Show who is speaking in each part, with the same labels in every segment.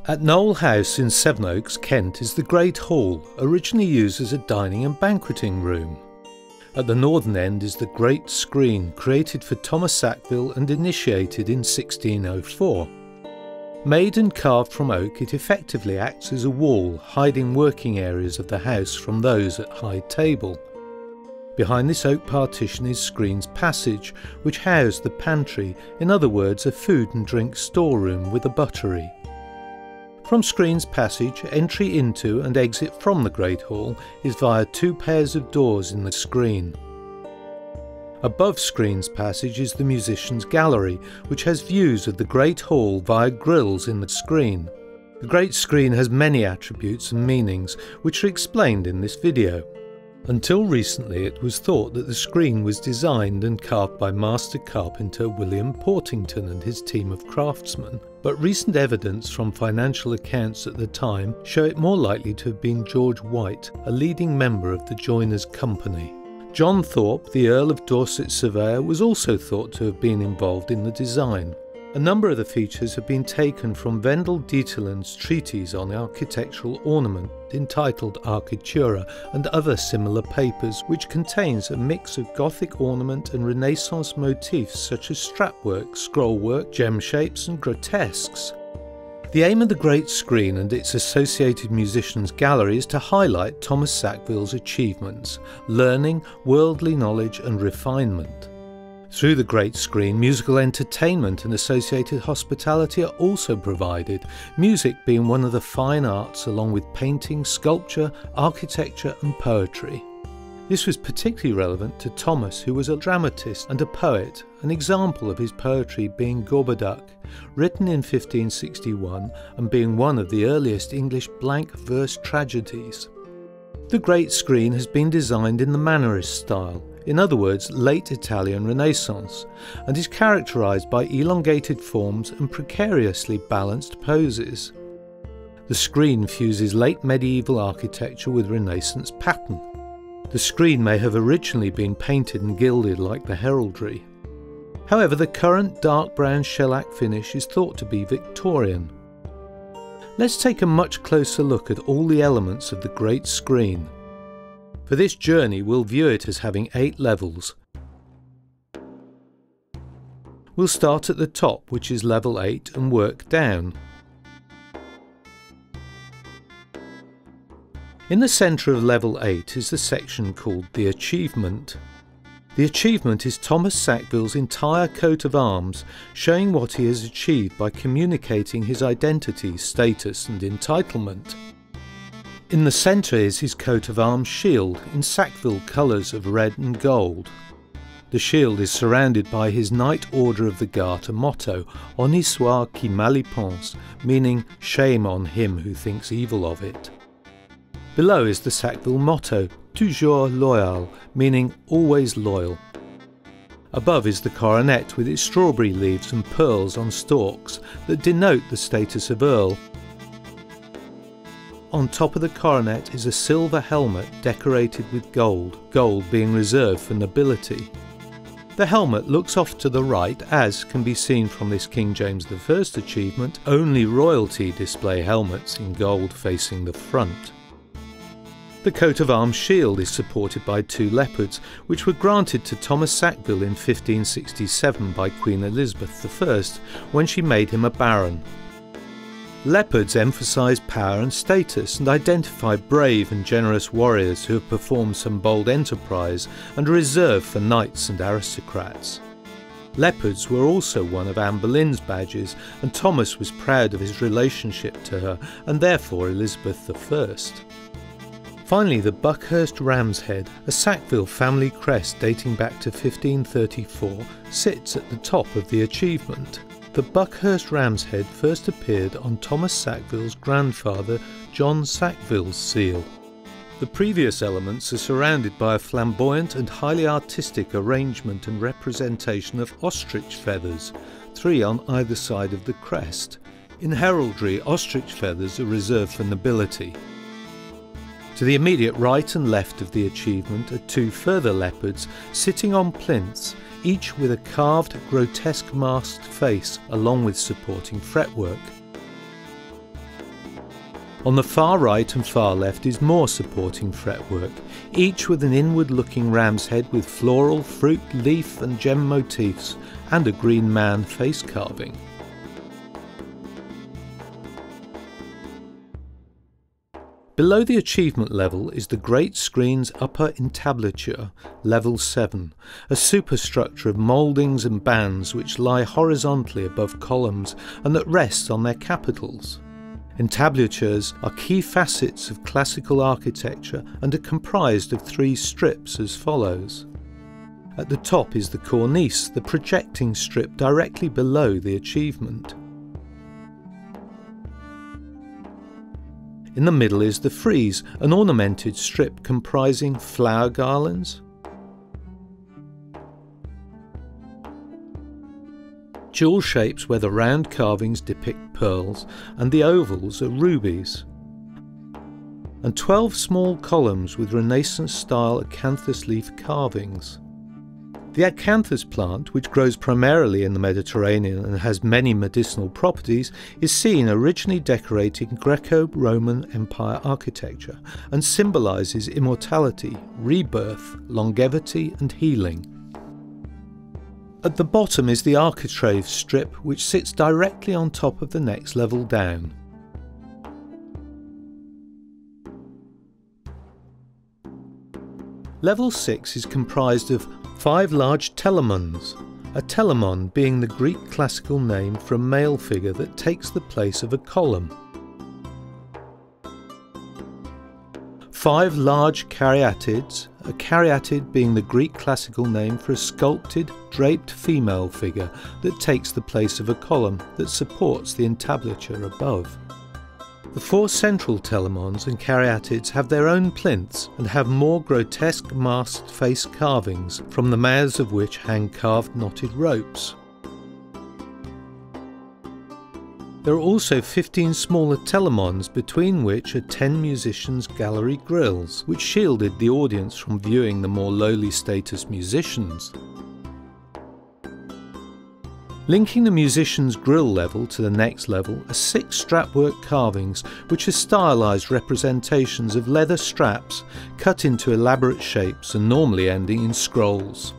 Speaker 1: At Knole House in Sevenoaks, Kent, is the Great Hall, originally used as a dining and banqueting room. At the northern end is the Great Screen, created for Thomas Sackville and initiated in 1604. Made and carved from oak, it effectively acts as a wall, hiding working areas of the house from those at high table. Behind this oak partition is Screen's Passage, which housed the pantry, in other words a food and drink storeroom with a buttery. From Screen's Passage, entry into and exit from the Great Hall is via two pairs of doors in the screen. Above Screen's Passage is the Musicians' Gallery, which has views of the Great Hall via grilles in the screen. The Great Screen has many attributes and meanings, which are explained in this video. Until recently, it was thought that the screen was designed and carved by master carpenter William Portington and his team of craftsmen, but recent evidence from financial accounts at the time show it more likely to have been George White, a leading member of the joiners' company. John Thorpe, the Earl of Dorset surveyor, was also thought to have been involved in the design. A number of the features have been taken from Vendel Dieterlen's treatise on architectural ornament entitled Architura and other similar papers, which contains a mix of Gothic ornament and Renaissance motifs such as strapwork, scrollwork, gem shapes and grotesques. The aim of the Great Screen and its associated Musicians' Gallery is to highlight Thomas Sackville's achievements, learning, worldly knowledge and refinement. Through the Great Screen, musical entertainment and associated hospitality are also provided, music being one of the fine arts along with painting, sculpture, architecture and poetry. This was particularly relevant to Thomas, who was a dramatist and a poet, an example of his poetry being Gorboduc, written in 1561 and being one of the earliest English blank verse tragedies. The Great Screen has been designed in the Mannerist style, in other words late Italian Renaissance, and is characterised by elongated forms and precariously balanced poses. The screen fuses late medieval architecture with Renaissance pattern. The screen may have originally been painted and gilded like the heraldry. However, the current dark brown shellac finish is thought to be Victorian. Let's take a much closer look at all the elements of the Great Screen. For this journey, we'll view it as having 8 levels. We'll start at the top, which is level 8, and work down. In the centre of level 8 is the section called the Achievement. The achievement is Thomas Sackville's entire coat of arms, showing what he has achieved by communicating his identity, status and entitlement. In the centre is his coat of arms shield in Sackville colours of red and gold. The shield is surrounded by his Knight Order of the Garter motto, Honi soit qui mal y pense, meaning shame on him who thinks evil of it. Below is the Sackville motto, Toujours loyal, meaning always loyal. Above is the coronet with its strawberry leaves and pearls on stalks that denote the status of Earl. On top of the coronet is a silver helmet decorated with gold, gold being reserved for nobility. The helmet looks off to the right, as can be seen from this King James I achievement. Only royalty display helmets in gold facing the front. The coat of arms shield is supported by 2 leopards, which were granted to Thomas Sackville in 1567 by Queen Elizabeth I when she made him a baron. Leopards emphasise power and status and identify brave and generous warriors who have performed some bold enterprise and are reserved for knights and aristocrats. Leopards were also one of Anne Boleyn's badges, and Thomas was proud of his relationship to her and therefore Elizabeth I. Finally, the Buckhurst Ram's Head, a Sackville family crest dating back to 1534, sits at the top of the achievement. The Buckhurst Ram's Head first appeared on Thomas Sackville's grandfather John Sackville's seal. The previous elements are surrounded by a flamboyant and highly artistic arrangement and representation of ostrich feathers, 3 on either side of the crest. In heraldry, ostrich feathers are reserved for nobility. To the immediate right and left of the achievement are 2 further leopards sitting on plinths, each with a carved, grotesque masked face along with supporting fretwork. On the far right and far left is more supporting fretwork, each with an inward-looking ram's head with floral, fruit, leaf and gem motifs, and a green man face carving. Below the achievement level is the great screen's upper entablature, level 7, a superstructure of mouldings and bands which lie horizontally above columns and that rests on their capitals. Entablatures are key facets of classical architecture and are comprised of 3 strips as follows. At the top is the cornice, the projecting strip directly below the achievement. In the middle is the frieze, an ornamented strip comprising flower garlands, jewel shapes where the round carvings depict pearls and the ovals are rubies, and 12 small columns with Renaissance-style acanthus leaf carvings. The acanthus plant, which grows primarily in the Mediterranean and has many medicinal properties, is seen originally decorating Greco-Roman Empire architecture and symbolises immortality, rebirth, longevity and healing. At the bottom is the architrave strip, which sits directly on top of the next level down. Level 6 is comprised of 5 large telemons, a telemon being the Greek classical name for a male figure that takes the place of a column. 5 large caryatids, a caryatid being the Greek classical name for a sculpted, draped female figure that takes the place of a column that supports the entablature above. The 4 central telemons and caryatids have their own plinths and have more grotesque masked face carvings, from the mouths of which hang carved knotted ropes. There are also 15 smaller telemons, between which are 10 musicians' gallery grilles, which shielded the audience from viewing the more lowly status musicians. Linking the musician's grill level to the next level are 6 strapwork carvings, which are stylised representations of leather straps cut into elaborate shapes and normally ending in scrolls.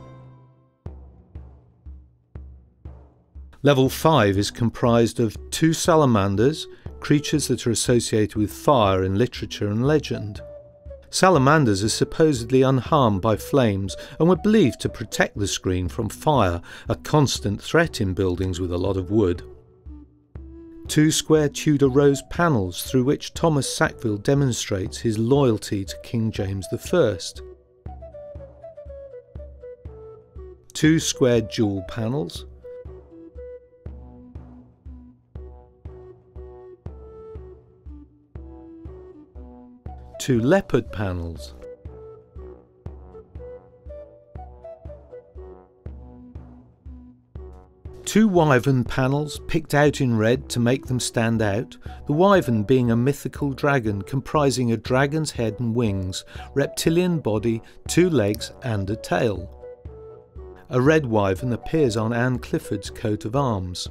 Speaker 1: Level 5 is comprised of 2 salamanders, creatures that are associated with fire in literature and legend. Salamanders are supposedly unharmed by flames and were believed to protect the screen from fire, a constant threat in buildings with a lot of wood. 2 square Tudor rose panels through which Thomas Sackville demonstrates his loyalty to King James I. 2 square jewel panels, 2 leopard panels, 2 wyvern panels picked out in red to make them stand out, the wyvern being a mythical dragon comprising a dragon's head and wings, reptilian body, 2 legs and a tail. A red wyvern appears on Anne Clifford's coat of arms.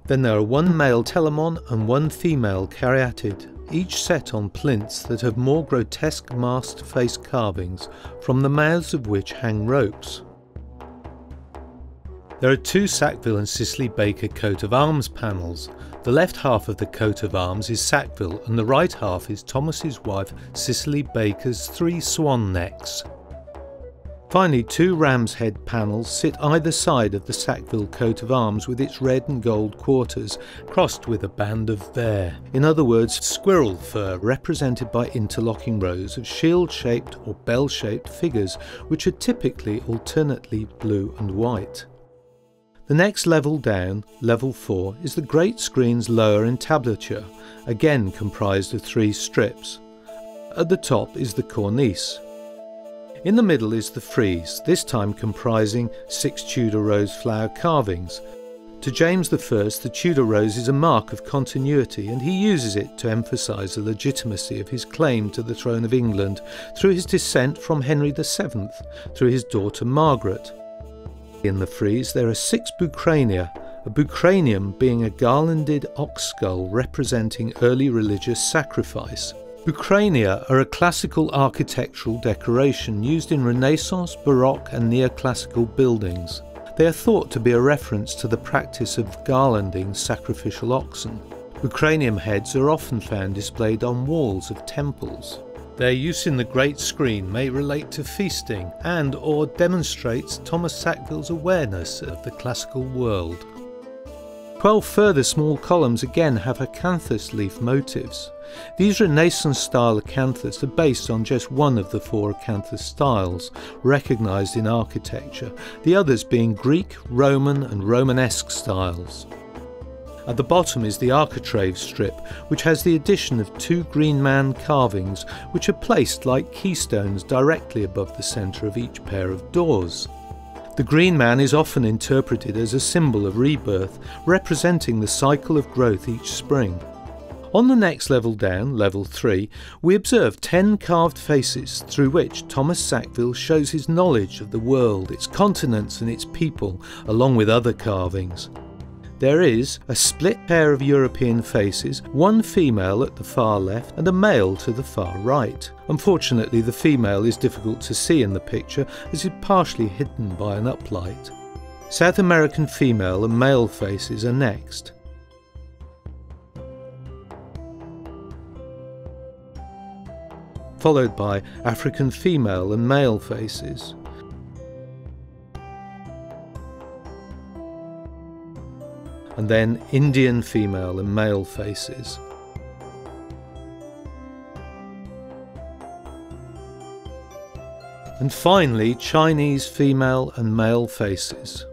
Speaker 1: Then there are 1 male telemon and 1 female caryatid, each set on plinths that have more grotesque masked face carvings, from the mouths of which hang ropes. There are 2 Sackville and Cicely Baker coat of arms panels. The left half of the coat of arms is Sackville and the right half is Thomas's wife Cicely Baker's 3 swan necks. Finally, 2 ram's head panels sit either side of the Sackville coat of arms with its red and gold quarters, crossed with a band of vair, in other words squirrel fur, represented by interlocking rows of shield-shaped or bell-shaped figures, which are typically alternately blue and white. The next level down, level 4, is the great screen's lower entablature, again comprised of 3 strips. At the top is the cornice. In the middle is the frieze, this time comprising 6 Tudor rose flower carvings. To James I, the Tudor rose is a mark of continuity, and he uses it to emphasise the legitimacy of his claim to the throne of England through his descent from Henry VII, through his daughter Margaret. In the frieze there are 6 bucrania, a bucranium being a garlanded ox skull representing early religious sacrifice. Bucrania are a classical architectural decoration used in Renaissance, Baroque and neoclassical buildings. They are thought to be a reference to the practice of garlanding sacrificial oxen. Bucranium heads are often found displayed on walls of temples. Their use in the great screen may relate to feasting and/or demonstrates Thomas Sackville's awareness of the classical world. 12 further small columns again have acanthus leaf motifs. These Renaissance-style acanthus are based on just one of the 4 acanthus styles recognised in architecture, the others being Greek, Roman and Romanesque styles. At the bottom is the architrave strip, which has the addition of 2 green man carvings which are placed like keystones directly above the centre of each pair of doors. The green man is often interpreted as a symbol of rebirth, representing the cycle of growth each spring. On the next level down, level 3, we observe 10 carved faces through which Thomas Sackville shows his knowledge of the world, its continents and its people, along with other carvings. There is a split pair of European faces, one female at the far left and a male to the far right. Unfortunately, the female is difficult to see in the picture as it is partially hidden by an uplight. South American female and male faces are next. Followed by African female and male faces. And then Indian female and male faces. And finally Chinese female and male faces.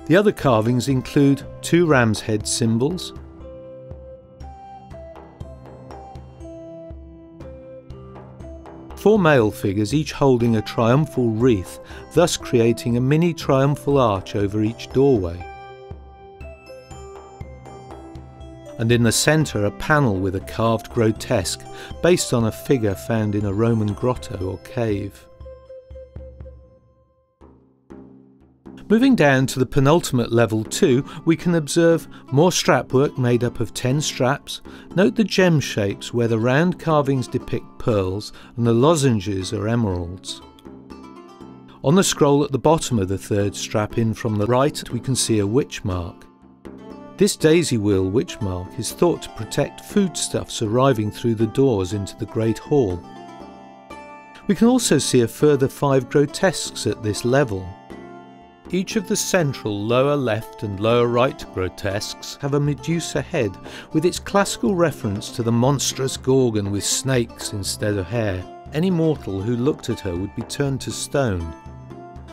Speaker 1: The other carvings include 2 ram's head symbols, 4 male figures each holding a triumphal wreath, thus creating a mini triumphal arch over each doorway. And in the centre a panel with a carved grotesque based on a figure found in a Roman grotto or cave. Moving down to the penultimate level 2, we can observe more strapwork made up of 10 straps. Note the gem shapes where the round carvings depict pearls and the lozenges are emeralds. On the scroll at the bottom of the 3rd strap in from the right, we can see a witch mark. This daisy wheel witch mark is thought to protect foodstuffs arriving through the doors into the Great Hall. We can also see a further 5 grotesques at this level. Each of the central lower left and lower right grotesques have a Medusa head with its classical reference to the monstrous Gorgon with snakes instead of hair. Any mortal who looked at her would be turned to stone.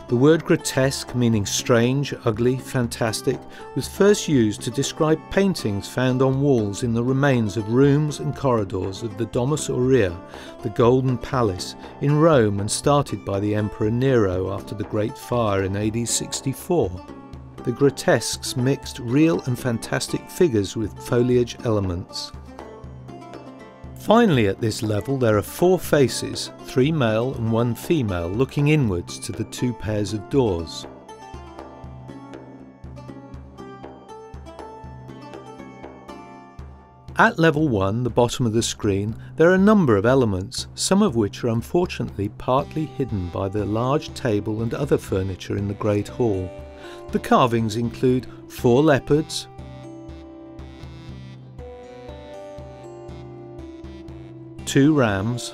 Speaker 1: The word grotesque, meaning strange, ugly, fantastic, was first used to describe paintings found on walls in the remains of rooms and corridors of the Domus Aurea, the Golden Palace, in Rome, and started by the Emperor Nero after the Great Fire in AD 64. The grotesques mixed real and fantastic figures with foliage elements. Finally, at this level there are 4 faces, 3 male and 1 female, looking inwards to the 2 pairs of doors. At level 1, the bottom of the screen, there are a number of elements, some of which are unfortunately partly hidden by the large table and other furniture in the Great Hall. The carvings include 4 leopards, 2 rams,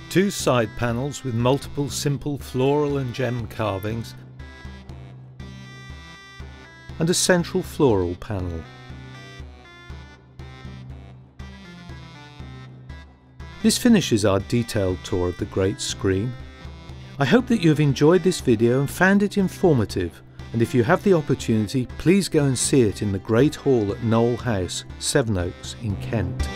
Speaker 1: 2 side panels with multiple simple floral and gem carvings, and a central floral panel. This finishes our detailed tour of the great screen. I hope that you have enjoyed this video and found it informative, and if you have the opportunity, please go and see it in the Great Hall at Knole House, Sevenoaks in Kent.